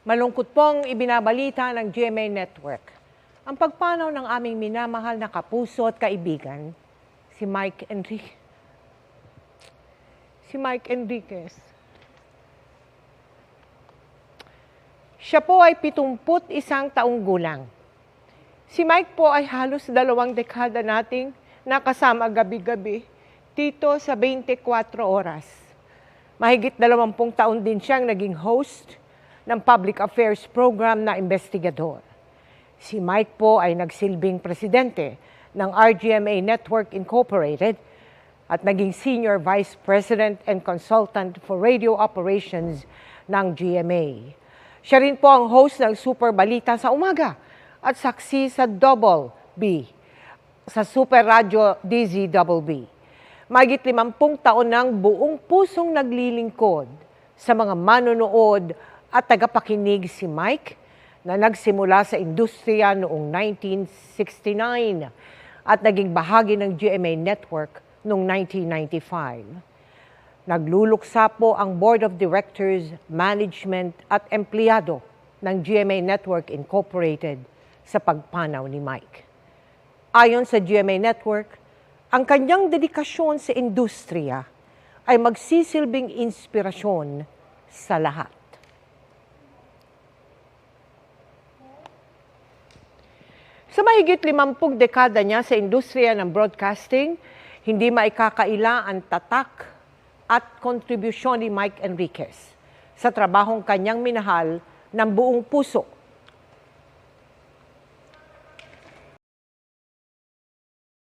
Malungkot pong ibinabalita ng GMA Network ang pagpanaw ng aming minamahal na kapuso at kaibigan, si Mike Enriquez. Siya po ay 71 taong gulang. Si Mike po ay halos 2 dekada nating nakasama gabi-gabi dito sa 24 oras. Mahigit 20 taon din siyang naging host ng public affairs program na investigador. Si Mike po ay nagsilbing presidente ng RGMA Network Incorporated at naging senior vice president and consultant for radio operations ng GMA. Siya rin po ang host ng Super Balita sa umaga at saksi sa Double B, sa Super Radio DZBB. Mahigit 50 taon ng buong pusong naglilingkod sa mga manonood at tagapakinig si Mike na nagsimula sa industriya noong 1969 at naging bahagi ng GMA Network noong 1995. Nagluluksa po ang Board of Directors, Management at Empleyado ng GMA Network Incorporated sa pagpanaw ni Mike. Ayon sa GMA Network, ang kanyang dedikasyon sa industriya ay magsisilbing inspirasyon sa lahat. Sa mahigit 50 dekada niya sa industriya ng broadcasting, hindi maikakaila ang tatak at kontribusyon ni Mike Enriquez sa trabahong kanyang minahal ng buong puso